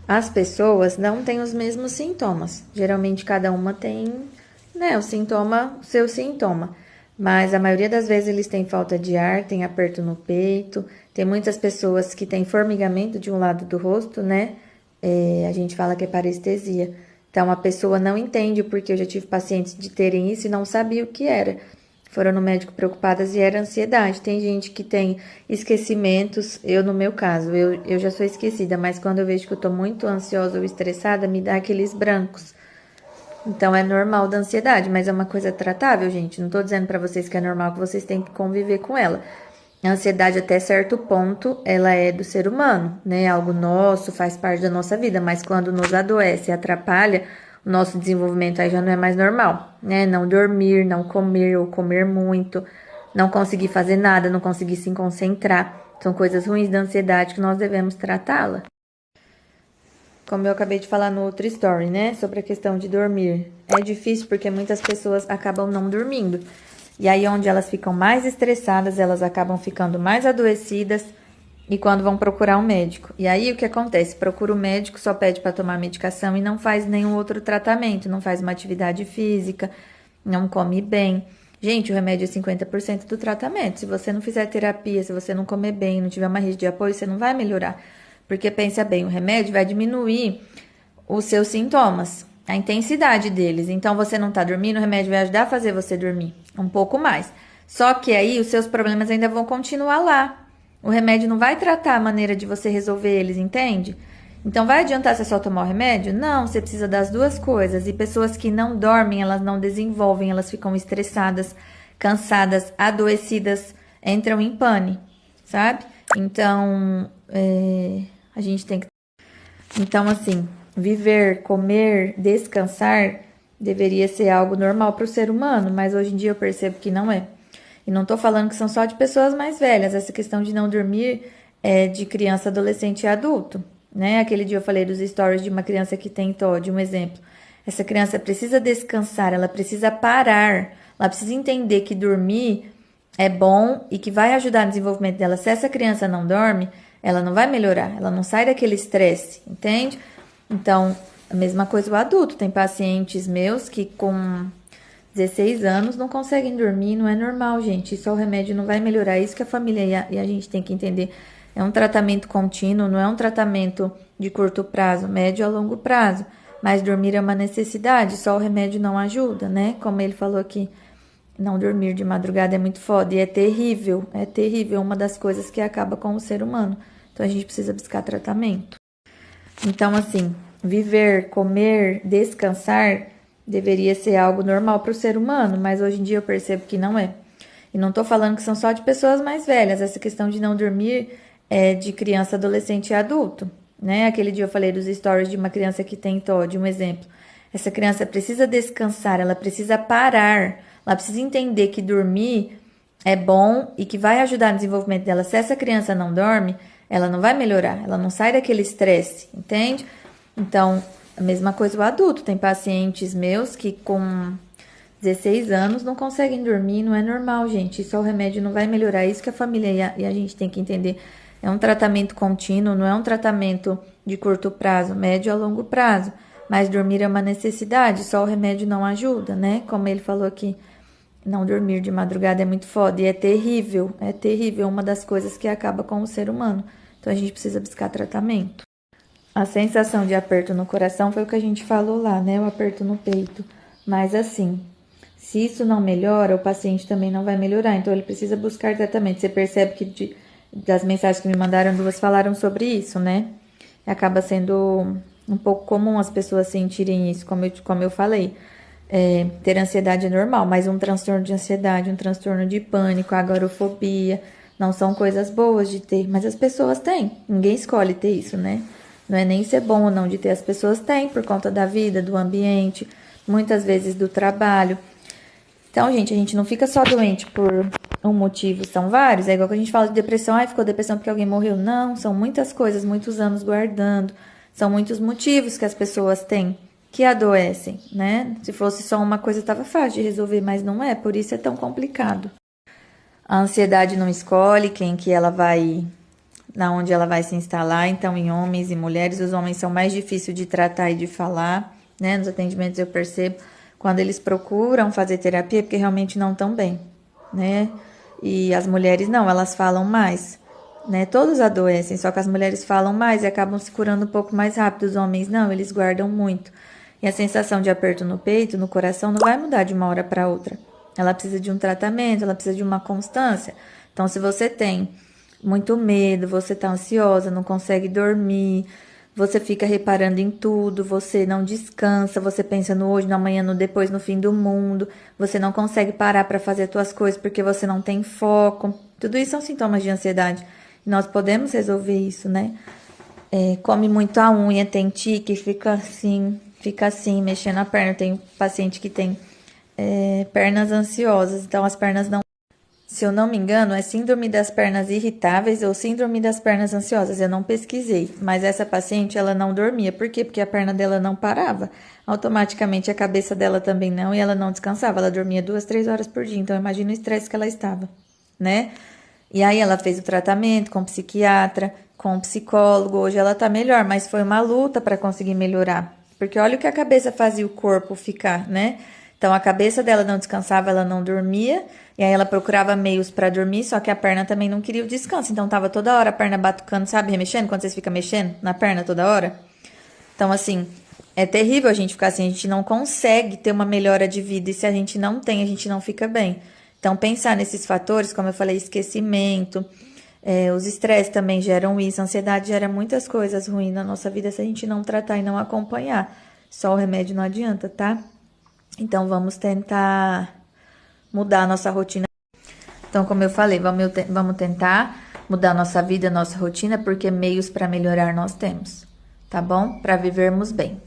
As pessoas não têm os mesmos sintomas. Geralmente cada uma tem, né, o seu sintoma. Mas a maioria das vezes eles têm falta de ar, tem aperto no peito, tem muitas pessoas que têm formigamento de um lado do rosto, né? A gente fala que é parestesia. Então a pessoa não entende, porque eu já tive pacientes de terem isso e não sabia o que era. Foram no médico preocupadas e era ansiedade. Tem gente que tem esquecimentos, eu no meu caso, eu já sou esquecida, mas quando eu vejo que eu tô muito ansiosa ou estressada, me dá aqueles brancos. Então é normal da ansiedade, mas é uma coisa tratável, gente. Não tô dizendo pra vocês que é normal, que vocês têm que conviver com ela. A ansiedade, até certo ponto, ela é do ser humano, né? Algo nosso, faz parte da nossa vida, mas quando nos adoece e atrapalha, o nosso desenvolvimento aí já não é mais normal, né? Não dormir, não comer ou comer muito, não conseguir fazer nada, não conseguir se concentrar. São coisas ruins da ansiedade que nós devemos tratá-la. Como eu acabei de falar no outro story, né? Sobre a questão de dormir. É difícil porque muitas pessoas acabam não dormindo. E aí, onde elas ficam mais estressadas, elas acabam ficando mais adoecidas e quando vão procurar um médico. E aí, o que acontece? Procura o médico, só pede para tomar medicação e não faz nenhum outro tratamento, não faz uma atividade física, não come bem. Gente, o remédio é 50% do tratamento. Se você não fizer terapia, se você não comer bem, não tiver uma rede de apoio, você não vai melhorar. Porque pensa bem, o remédio vai diminuir os seus sintomas, a intensidade deles. Então, você não tá dormindo, o remédio vai ajudar a fazer você dormir um pouco mais. Só que aí, os seus problemas ainda vão continuar lá. O remédio não vai tratar a maneira de você resolver eles, entende? Então, vai adiantar você só tomar o remédio? Não, você precisa das duas coisas. E pessoas que não dormem, elas não desenvolvem, elas ficam estressadas, cansadas, adoecidas, entram em pane, sabe? Então, a gente tem que... Então, assim, viver, comer, descansar deveria ser algo normal para o ser humano, mas hoje em dia eu percebo que não é. E não tô falando que são só de pessoas mais velhas, essa questão de não dormir é de criança, adolescente e adulto, né? Aquele dia eu falei dos stories de uma criança que tem TOD, um exemplo. Essa criança precisa descansar, ela precisa parar, ela precisa entender que dormir é bom e que vai ajudar no desenvolvimento dela. Se essa criança não dorme, ela não vai melhorar, ela não sai daquele estresse, entende? Então, a mesma coisa o adulto. Tem pacientes meus que com 16 anos não conseguem dormir, não é normal, gente. Só o remédio não vai melhorar. Isso que a família e a gente tem que entender. É um tratamento contínuo, não é um tratamento de curto prazo, médio a longo prazo. Mas dormir é uma necessidade, só o remédio não ajuda, né? Como ele falou aqui, não dormir de madrugada é muito foda e é terrível, uma das coisas que acaba com o ser humano. Então a gente precisa buscar tratamento. Então, assim, viver, comer, descansar deveria ser algo normal para o ser humano, mas hoje em dia eu percebo que não é. E não tô falando que são só de pessoas mais velhas, essa questão de não dormir é de criança, adolescente e adulto, né? Aquele dia eu falei dos stories de uma criança que tem TOD, um exemplo. Essa criança precisa descansar, ela precisa parar, ela precisa entender que dormir é bom e que vai ajudar no desenvolvimento dela. Se essa criança não dorme, ela não vai melhorar, ela não sai daquele estresse, entende? Então, a mesma coisa o adulto. Tem pacientes meus que com 16 anos não conseguem dormir, não é normal, gente. Só o remédio não vai melhorar. Isso que a família e a gente tem que entender. É um tratamento contínuo, não é um tratamento de curto prazo, médio a longo prazo. Mas dormir é uma necessidade, só o remédio não ajuda, né? Como ele falou aqui, não dormir de madrugada é muito foda e é terrível, uma das coisas que acaba com o ser humano. Então a gente precisa buscar tratamento. A sensação de aperto no coração foi o que a gente falou lá, né? O aperto no peito. Mas assim, se isso não melhora, o paciente também não vai melhorar. Então ele precisa buscar tratamento. Você percebe que das mensagens que me mandaram, duas falaram sobre isso, né? Acaba sendo um pouco comum as pessoas sentirem isso, como eu falei. Ter ansiedade é normal, mas um transtorno de ansiedade, um transtorno de pânico, agorafobia, não são coisas boas de ter, mas as pessoas têm. Ninguém escolhe ter isso, né? Não é nem ser bom ou não de ter, as pessoas têm por conta da vida, do ambiente, muitas vezes do trabalho. Então, gente, a gente não fica só doente por um motivo, são vários. É igual que a gente fala de depressão, ficou depressão porque alguém morreu. Não, são muitas coisas, muitos anos guardando, são muitos motivos que as pessoas têm que adoecem, né? Se fosse só uma coisa, tava fácil de resolver, mas não é, por isso é tão complicado. A ansiedade não escolhe quem que ela vai na onde ela vai se instalar. Então, em homens e mulheres, os homens são mais difíceis de tratar e de falar, né? Nos atendimentos eu percebo quando eles procuram fazer terapia, porque realmente não estão bem, né? E as mulheres não, elas falam mais, né? Todos adoecem, só que as mulheres falam mais e acabam se curando um pouco mais rápido. Os homens não, eles guardam muito. E a sensação de aperto no peito, no coração, não vai mudar de uma hora para outra. Ela precisa de um tratamento, ela precisa de uma constância. Então, se você tem muito medo, você tá ansiosa, não consegue dormir, você fica reparando em tudo, você não descansa, você pensa no hoje, no amanhã, no depois, no fim do mundo, você não consegue parar para fazer as suas coisas porque você não tem foco. Tudo isso são sintomas de ansiedade. E nós podemos resolver isso, né? Come muito a unha, tem tique, fica assim, mexendo a perna. Tem paciente que tem pernas ansiosas, então as pernas não. Se eu não me engano, é síndrome das pernas irritáveis ou síndrome das pernas ansiosas. Eu não pesquisei, mas essa paciente, ela não dormia. Por quê? Porque a perna dela não parava. Automaticamente a cabeça dela também não, e ela não descansava. Ela dormia 2, 3 horas por dia. Então, imagina o estresse que ela estava, né? E aí ela fez o tratamento com psiquiatra, com psicólogo. Hoje ela tá melhor, mas foi uma luta para conseguir melhorar. Porque olha o que a cabeça fazia o corpo ficar, né? Então a cabeça dela não descansava, ela não dormia, e aí ela procurava meios para dormir, só que a perna também não queria o descanso. Então tava toda hora a perna batucando, sabe, remexendo, quando vocês ficam mexendo na perna toda hora. Então assim, é terrível a gente ficar assim, a gente não consegue ter uma melhora de vida, e se a gente não tem, a gente não fica bem. Então pensar nesses fatores, como eu falei, esquecimento, os estresses também geram isso, a ansiedade gera muitas coisas ruins na nossa vida se a gente não tratar e não acompanhar. Só o remédio não adianta, tá? Então, vamos tentar mudar a nossa rotina. Então, como eu falei, vamos tentar mudar a nossa vida, a nossa rotina, porque meios para melhorar nós temos, tá bom? Para vivermos bem.